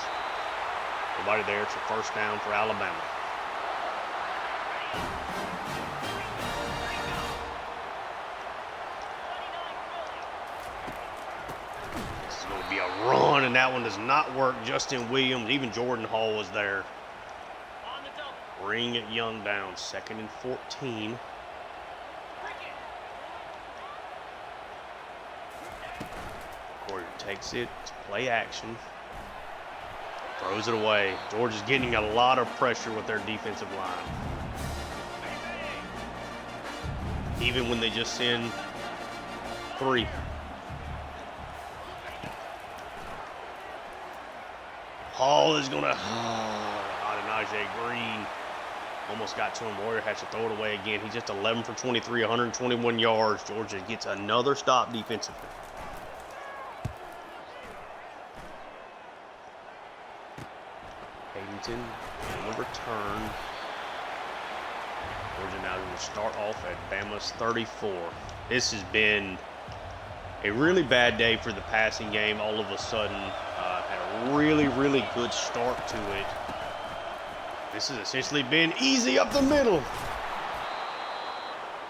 Nobody there. It's a 1st down for Alabama. This is going to be a run, and that one does not work. Justin Williams, even Jordan Hall was there. Bring Young down. 2nd and 14. Warrior takes it. It's play action. Throws it away. Georgia's getting a lot of pressure with their defensive line. Even when they just send 3. Hall is going to... Najee Green almost got to him. Warrior has to throw it away again. He's just 11 for 23, 121 yards. Georgia gets another stop defensively. Addington on the return. Georgia now going to start off at Bama's 34. This has been a really bad day for the passing game. All of a sudden, had a really, really good start to it. This has essentially been easy up the middle.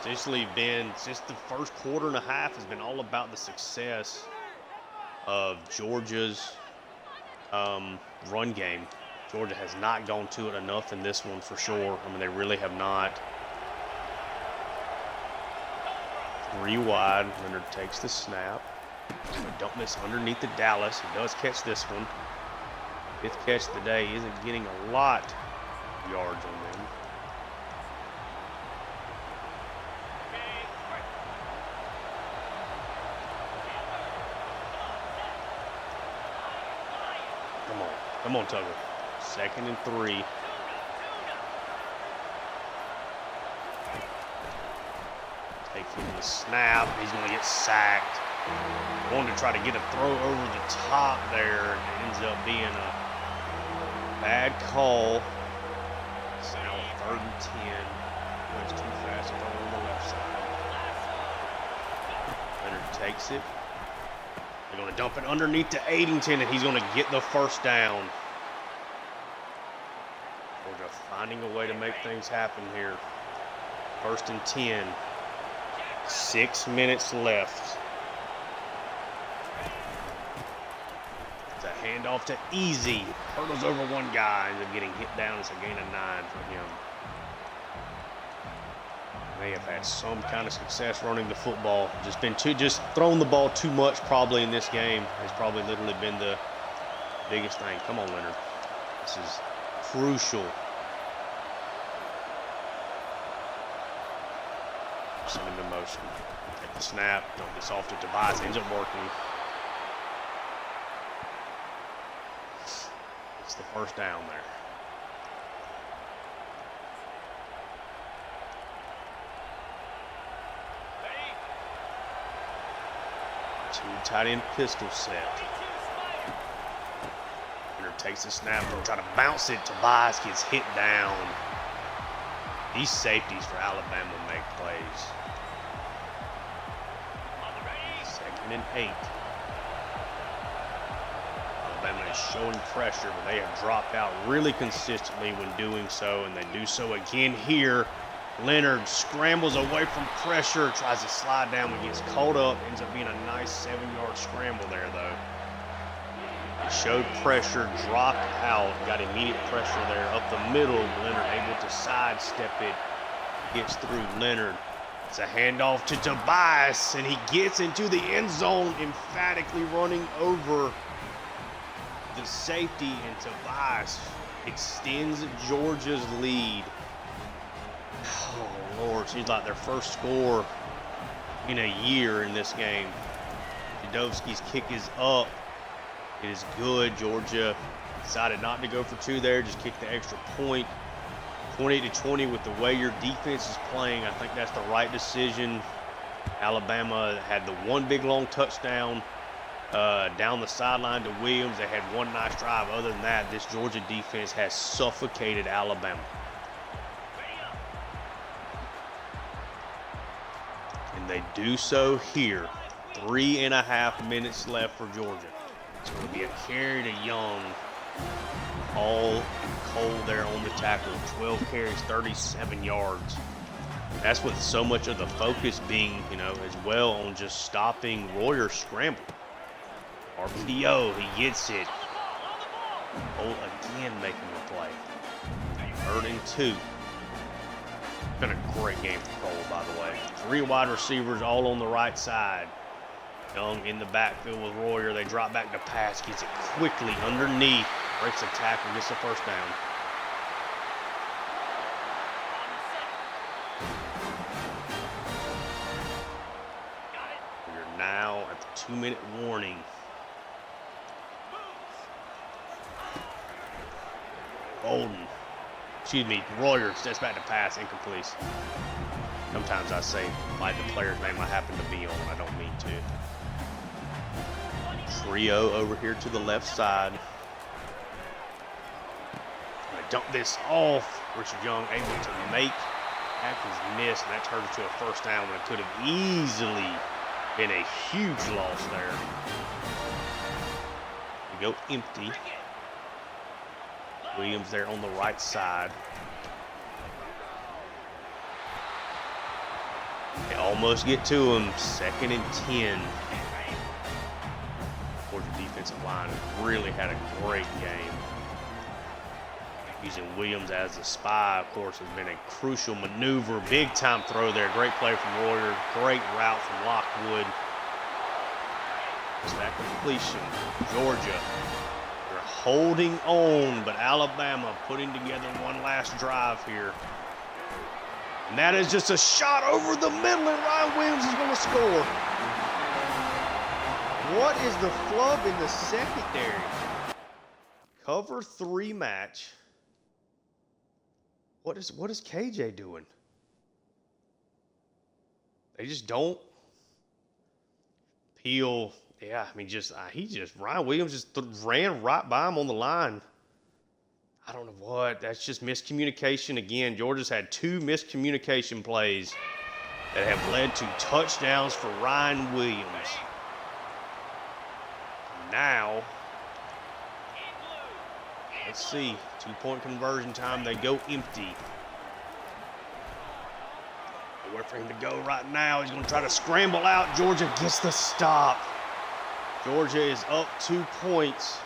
Essentially been, since the first quarter and a half, has been all about the success of Georgia's run game. Georgia has not gone to it enough in this one for sure. I mean, they really have not. 3 wide. Leonard takes the snap. Don't miss underneath the Dallas. He does catch this one. 5th catch of the day. Isn't getting a lot of yards on them. Come on. Come on, Tugger. 2nd and 3. Taking the snap. He's going to get sacked. Wanted to try to get a throw over the top there. And it ends up being a bad call. It's now 3rd and 10. It's too fast to throw on the left side. Leonard takes it. They're going to dump it underneath to Addington, and he's going to get the first down. Georgia finding a way to make things happen here. 1st and 10. 6 minutes left. It's a handoff to Easy. Hurdles over one guy, ends up getting hit down. It's a gain of 9 for him. They have had some kind of success running the football. Just throwing the ball too much probably in this game has probably literally been the biggest thing. Come on, Leonard. This is crucial. Send him in motion. Take the snap. Dump this off to Tobias. Ends up working. It's the first down there. 2 tight end pistol set. Leonard takes the snap. They'll try to bounce it. Tobias gets hit down. These safeties for Alabama make plays. 2nd and 8. Alabama is showing pressure, but they have dropped out really consistently when doing so, and they do so again here. Leonard scrambles away from pressure, tries to slide down, but gets caught up. Ends up being a nice 7-yard scramble there, though. It showed pressure, dropped out, got immediate pressure there up the middle. Leonard able to sidestep it, gets through Leonard. It's a handoff to Tobias, and he gets into the end zone, emphatically running over the safety, and Tobias extends Georgia's lead. Oh, Lord, seems like their first score in a year in this game. Jadowski's kick is up. It is good. Georgia decided not to go for 2 there, just kick the extra point. 28-20 with the way your defense is playing. I think that's the right decision. Alabama had the one big long touchdown down the sideline to Williams. They had one nice drive. Other than that, this Georgia defense has suffocated Alabama. And they do so here. 3.5 minutes left for Georgia. It's going to be a carry to Young. All Cole there on the tackle. 12 carries, 37 yards. That's with so much of the focus being, as well on just stopping Royer's scramble. RPO, he gets it. Cole again making the play. 3rd and 2. Been a great game for Cole, by the way. 3 wide receivers all on the right side. Young in the backfield with Royer. They drop back to pass. Gets it quickly underneath. Breaks the tackle. Gets the first down. We're now at the 2-minute warning. Royer steps back to pass, incomplete. Sometimes I say like the player's name I happen to be on. I don't mean to. Trio over here to the left side. Gonna dump this off. Richard Young able to make tackles miss, and that turns into a first down when it could have easily been a huge loss there. They go empty. Williams there on the right side. They almost get to him. 2nd and 10. Georgia defensive line really had a great game. Using Williams as a spy, of course, has been a crucial maneuver. Big time throw there. Great play from Royer. Great route from Lockwood. It's that completion. Georgia, they're holding on, but Alabama putting together one last drive here. And that is just a shot over the middle, and Ryan Williams is going to score. What is the flub in the secondary? Cover 3 match. What is KJ doing? They just don't. Peel, yeah, I mean, Ryan Williams just ran right by him on the line. I don't know what. That's just miscommunication. Again, Georgia's had 2 miscommunication plays that have led to touchdowns for Ryan Williams. Now, let's see. 2-point conversion time. They go empty. Nowhere for him to go right now. He's going to try to scramble out. Georgia gets the stop. Georgia is up 2 points.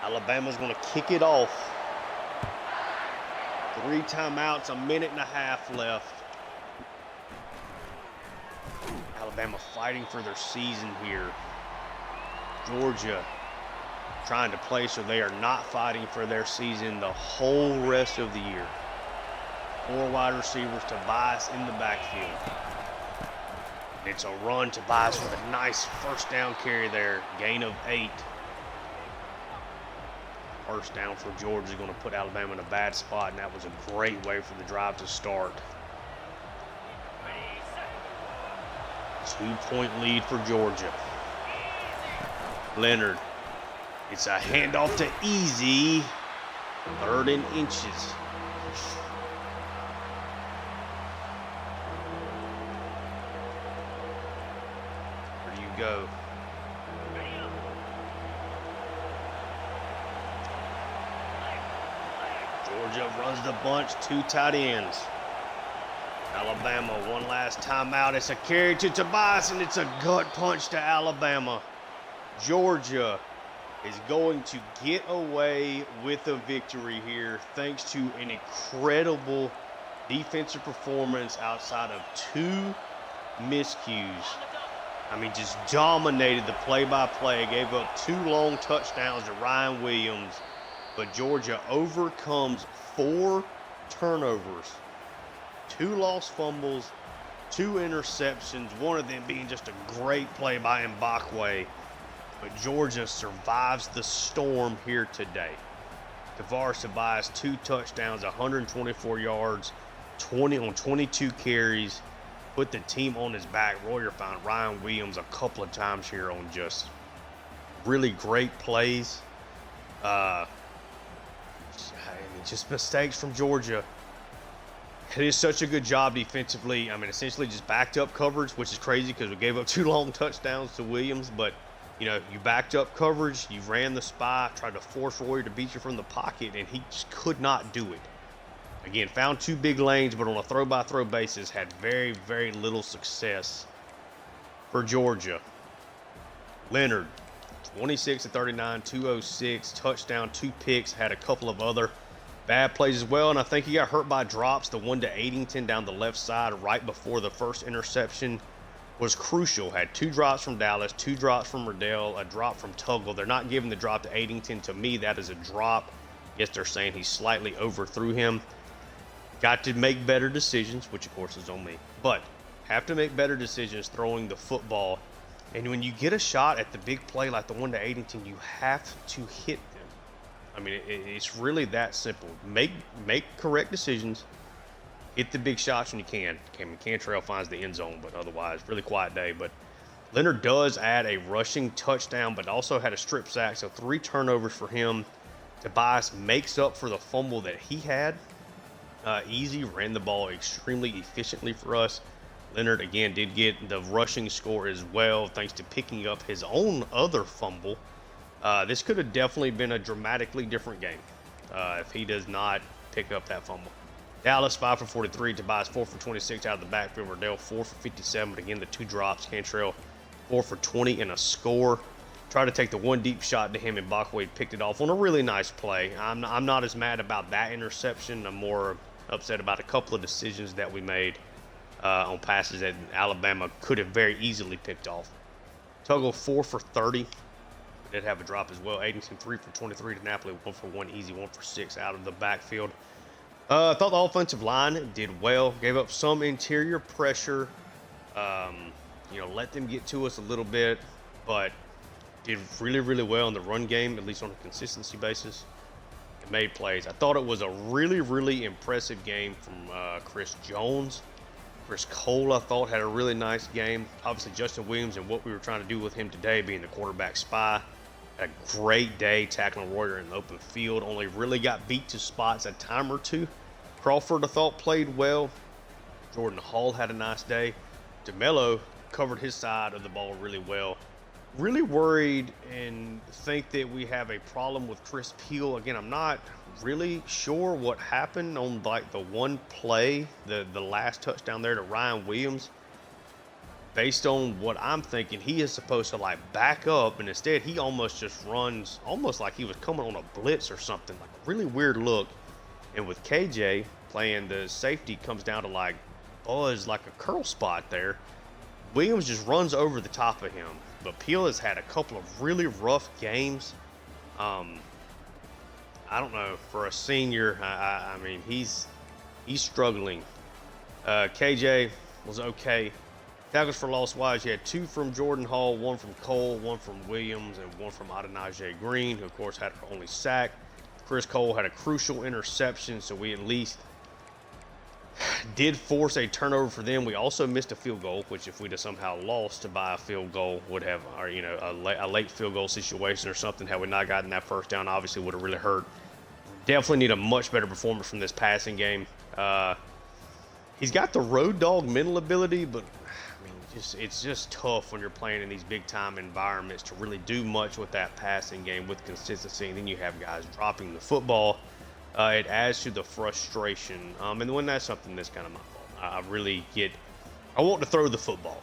Alabama's going to kick it off. 3 timeouts, 1.5 minutes left. Alabama fighting for their season here. Georgia trying to play so they are not fighting for their season the whole rest of the year. 4 wide receivers, Tobias in the backfield. It's a run. Tobias with a nice first down carry there. Gain of 8. First down for Georgia is going to put Alabama in a bad spot, and that was a great way for the drive to start. 2-point lead for Georgia. Leonard. It's a handoff to Easy. 3rd and inches. Where do you go? Georgia runs the bunch, 2 tight ends. Alabama, one last timeout. It's a carry to Tobias, and it's a gut punch to Alabama. Georgia is going to get away with a victory here thanks to an incredible defensive performance outside of 2 miscues. I mean, just dominated the play-by-play. Gave up 2 long touchdowns to Ryan Williams. But Georgia overcomes 4 turnovers, 2 lost fumbles, 2 interceptions, one of them being just a great play by Mbakwe. But Georgia survives the storm here today. Tavares Tobias, 2 touchdowns, 124 yards, 20 on 22 carries. Put the team on his back. Royer found Ryan Williams a couple of times here on just really great plays. Just mistakes from Georgia. It is such a good job defensively. I mean, essentially just backed up coverage, which is crazy because we gave up 2 long touchdowns to Williams. But, you know, you backed up coverage, you ran the spy, tried to force Royer to beat you from the pocket, and he just could not do it. Again, found 2 big lanes, but on a throw-by-throw basis, had very, very little success for Georgia. Leonard, 26-39, 206, touchdown, 2 picks, had a couple of other bad plays as well, and I think he got hurt by drops. The one to Addington down the left side right before the first interception was crucial. Had 2 drops from Dallas, 2 drops from Riddell, a drop from Tuggle. They're not giving the drop to Addington. To me, that is a drop. Yes, they're saying he slightly overthrew him. Got to make better decisions, which of course is on me, but have to make better decisions throwing the football. And when you get a shot at the big play like the one to Addington, you have to hit them. I mean, it's really that simple. Make correct decisions. Hit the big shots when you can. Cantrell finds the end zone, but otherwise, really quiet day. But Leonard does add a rushing touchdown, but also had a strip sack, so 3 turnovers for him. Tobias makes up for the fumble that he had. Easy ran the ball extremely efficiently for us. Leonard, again, did get the rushing score as well, thanks to picking up his own other fumble. This could have definitely been a dramatically different game if he does not pick up that fumble. Dallas 5 for 43, Tobias 4 for 26 out of the backfield, Riddell 4 for 57, but again the 2 drops. Cantrell 4 for 20 and a score. Tried to take the one deep shot to him, and Bachway picked it off on a really nice play. I'm not as mad about that interception. I'm more upset about a couple of decisions that we made on passes that Alabama could have very easily picked off. Tuggle 4 for 30. We did have a drop as well. Adenson 3 for 23 to Napoli, 1 for 1 easy, 1 for 6 out of the backfield. I thought the offensive line did well. Gave up some interior pressure. Let them get to us a little bit, but did really, really well in the run game, at least on a consistency basis. It made plays. I thought it was a really, really impressive game from Chris Jones. Chris Cole, I thought, had a really nice game. Obviously, Justin Williams and what we were trying to do with him today, being the quarterback spy, had a great day tackling Royer in the open field. Only really got beat to spots a time or two. Crawford, I thought, played well. Jordan Hall had a nice day. DeMello covered his side of the ball really well. Really worried and think that we have a problem with Chris Peel. Again, I'm not really sure what happened on like the one play, the last touchdown there to Ryan Williams. Based on what I'm thinking, he is supposed to like back up, and instead he almost just runs almost like he was coming on a blitz or something. Like a really weird look. And with KJ playing the safety, comes down to like Buzz, like a curl spot there. Williams just runs over the top of him. But Peel has had a couple of really rough games. I don't know, for a senior, I mean, he's struggling. KJ was okay. Tackles for loss wise, you had 2 from Jordan Hall, 1 from Cole, 1 from Williams, and 1 from Adenaje Green, who of course had her only sack. Chris Cole had a crucial interception, so we at least did force a turnover for them. We also missed a field goal, which if we'd have somehow lost by a field goal would have, or a late field goal situation or something. Had we not gotten that first down, obviously would have really hurt. Definitely need a much better performance from this passing game. He's got the road dog mental ability, but I mean, it's just tough when you're playing in these big time environments to really do much with that passing game with consistency. And then you have guys dropping the football. It adds to the frustration. And when that's something that's kind of my fault. I want to throw the football.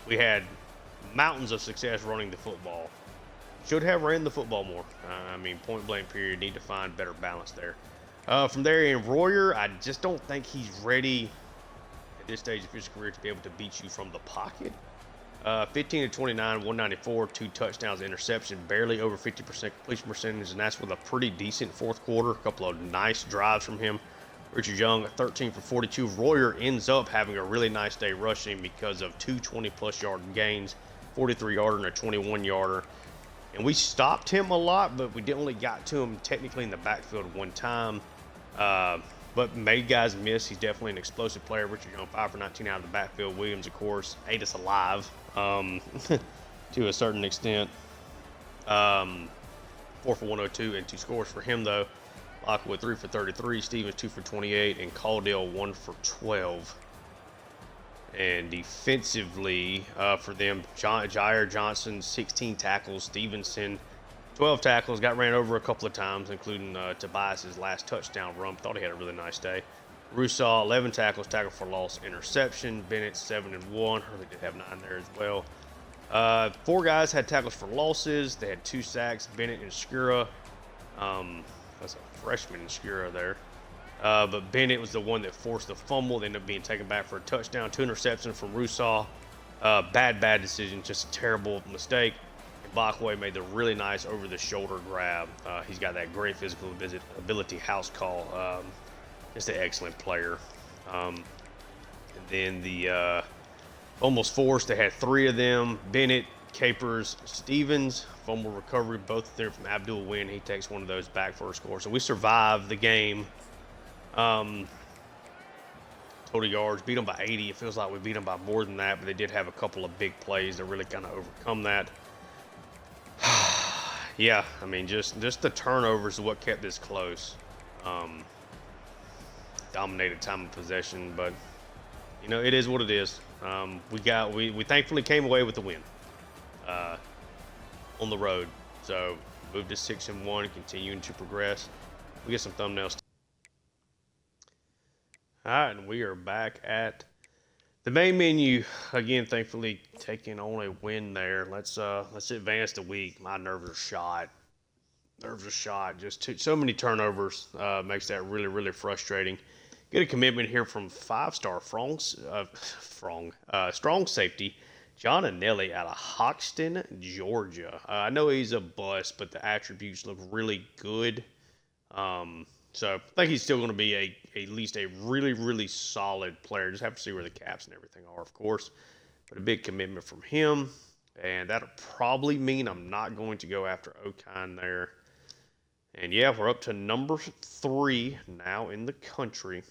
We had mountains of success running the football. Should have ran the football more. I mean, point blank period. Need to find better balance there. From there in Royer, I just don't think he's ready at this stage of his career to be able to beat you from the pocket. 15 to 29, 194, 2 touchdowns, interception, barely over 50% completion percentage, and that's with a pretty decent fourth quarter. A couple of nice drives from him. Richard Young, 13 for 42. Royer ends up having a really nice day rushing because of 2 20-plus yard gains, 43-yarder and a 21-yarder. And we stopped him a lot, but we only got to him technically in the backfield one time. But made guys miss. He's definitely an explosive player. Richard Young, 5 for 19 out of the backfield. Williams, of course, ate us alive to a certain extent. 4 for 102 and 2 scores for him, though. Lockwood, 3 for 33. Stevens, 2 for 28. And Caldwell, 1 for 12. And defensively for them, Jair Johnson, 16 tackles. Stevenson, 12 tackles. Got ran over a couple of times, including Tobias's last touchdown run. Thought he had a really nice day. Rousseau, 11 tackles, tackle for loss, interception. Bennett, 7 and 1. Hurley did have 9 there as well. 4 guys had tackles for losses. They had 2 sacks. Bennett and Skura. That's a freshman in Skura there. But Bennett was the one that forced the fumble. They ended up being taken back for a touchdown. 2 interceptions from Rousseau. Bad decision. Just a terrible mistake. And Bachway made the really nice over-the-shoulder grab. He's got that great physical ability house call. Just an excellent player. And then the almost forced, they had 3 of them. Bennett, Capers, Stevens, fumble recovery, both of them from Abdul Wynn. He takes one of those back for a score. So we survived the game. Total yards, beat them by 80. It feels like we beat them by more than that, but they did have a couple of big plays that really kind of overcome that. Yeah, I mean, just the turnovers is what kept this close. Dominated time of possession, but it is what it is. We thankfully came away with the win on the road. So move to 6-1, continuing to progress. We get some thumbnails. All right, and we are back at the main menu again. Thankfully, taking on a win there. Let's advance the week. My nerves are shot. Just so many turnovers makes that really frustrating. Get a commitment here from five-star strong safety John Anelli out of Hoxton, Georgia. I know he's a bust, but the attributes look really good. So I think he's still going to be at least a really solid player. Just have to see where the caps and everything are, of course. But a big commitment from him. And that'll probably mean I'm not going to go after Okine there. And yeah, we're up to number 3 now in the country.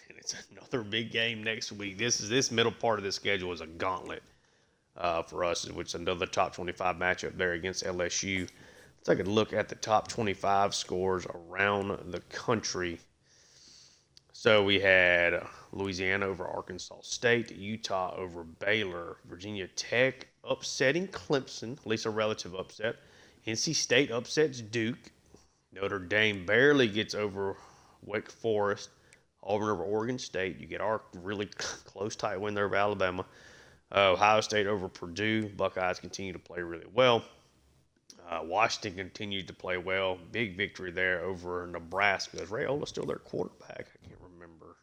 And it's another big game next week. This middle part of the schedule is a gauntlet for us, which is another top 25 matchup there against LSU. Let's take a look at the top 25 scores around the country. So we had Louisiana over Arkansas State, Utah over Baylor, Virginia Tech upsetting Clemson, at least a relative upset. NC State upsets Duke. Notre Dame barely gets over Wake Forest. Auburn over Oregon State. You get our really close, tight win there over Alabama. Ohio State over Purdue. Buckeyes continue to play really well. Washington continued to play well. Big victory there over Nebraska. Is Raiola still their quarterback? I can't remember.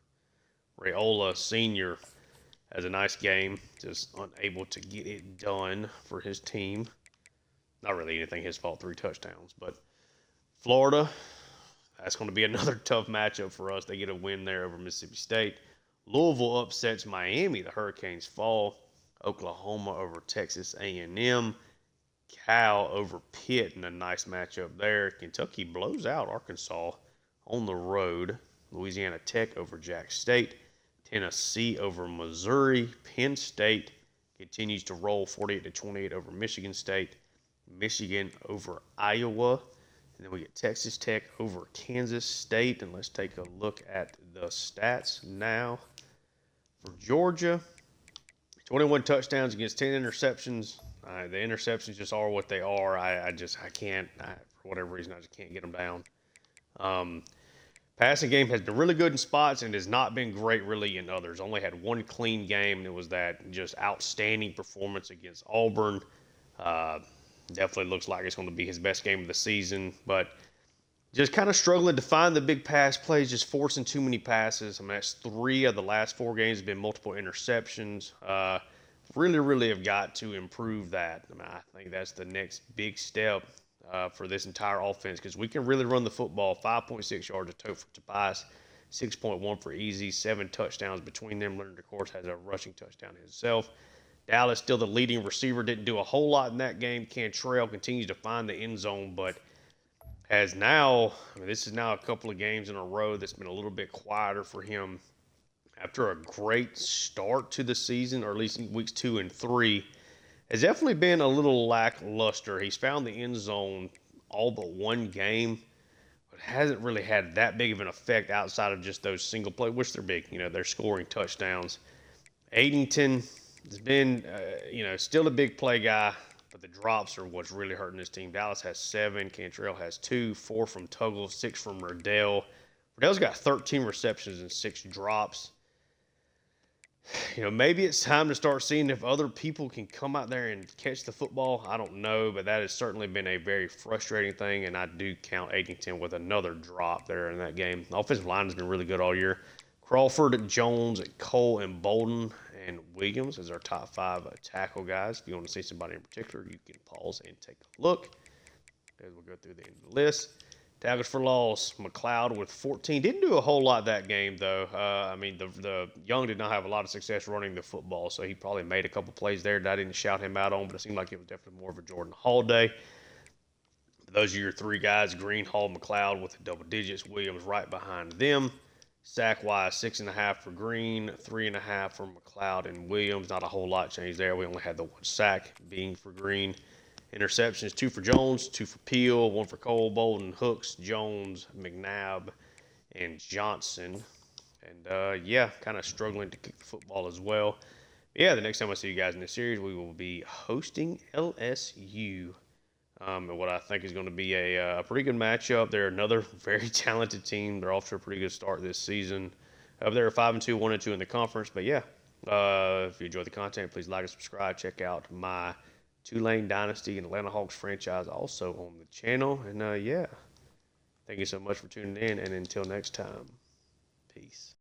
Raiola Sr. has a nice game. Just unable to get it done for his team. Not really anything his fault. 3 touchdowns. But Florida, that's going to be another tough matchup for us. They get a win there over Mississippi State. Louisville upsets Miami. The Hurricanes fall. Oklahoma over Texas A&M. Cal over Pitt in a nice matchup there. Kentucky blows out Arkansas on the road. Louisiana Tech over Jack State. Tennessee over Missouri. Penn State continues to roll 48-28 over Michigan State. Michigan over Iowa. And then we get Texas Tech over Kansas State. And let's take a look at the stats now for Georgia. 21 touchdowns against 10 interceptions. The interceptions just are what they are. I can't, for whatever reason, I just can't get them down. Passing game has been really good in spots and has not been great really in others. Only had one clean game, and it was that just outstanding performance against Auburn. Definitely looks like it's going to be his best game of the season, but just kind of struggling to find the big pass plays, just forcing too many passes. I mean, that's 3 of the last 4 games have been multiple interceptions. Really have got to improve that. I mean, I think that's the next big step for this entire offense because we can really run the football. 5.6 yards a total for Tobias, 6.1 for Easy, 7 touchdowns between them. Leonard, of course, has a rushing touchdown himself. Dallas still the leading receiver. Didn't do a whole lot in that game. Cantrell continues to find the end zone, but has now, this is now a couple of games in a row that's been a little bit quieter for him. After a great start to the season, or at least in weeks 2 and 3, has definitely been a little lackluster. He's found the end zone all but one game, but hasn't really had that big of an effect outside of just those single play, which they're big. They're scoring touchdowns. Addington has been, still a big play guy, but the drops are what's really hurting this team. Dallas has 7. Cantrell has 2, 4 from Tuggle, 6 from Riddell. Riddell's got 13 receptions and 6 drops. Maybe it's time to start seeing if other people can come out there and catch the football. I don't know, but that has certainly been a very frustrating thing, and I do count Addington with another drop there in that game. The offensive line has been really good all year. Crawford, Jones, Cole, and Bolden, and Williams as our top 5 tackle guys. If you want to see somebody in particular, you can pause and take a look as we'll go through the end of the list. Tackles for loss, McLeod with 14. Didn't do a whole lot that game, though. The Young did not have a lot of success running the football, so he probably made a couple plays there that I didn't shout him out on, but it seemed like it was definitely more of a Jordan Hall day. Those are your 3 guys, Green, Hall, McLeod with the double digits. Williams right behind them. Sack-wise, 6.5 for Green, 3.5 for McLeod and Williams. Not a whole lot changed there. We only had the 1 sack being for Green. Interceptions, 2 for Jones, 2 for Peel, 1 for Cole, Bolden, Hooks, Jones, McNabb, and Johnson. And, kind of struggling to kick the football as well. The next time I see you guys in this series, we will be hosting LSU and what I think is going to be a pretty good matchup. They're another very talented team. They're off to a pretty good start this season. They're 5-2, 1-2 in the conference. But yeah, if you enjoy the content, please like and subscribe. Check out my Tulane Dynasty and Atlanta Hawks franchise also on the channel. And yeah, thank you so much for tuning in. And until next time, peace.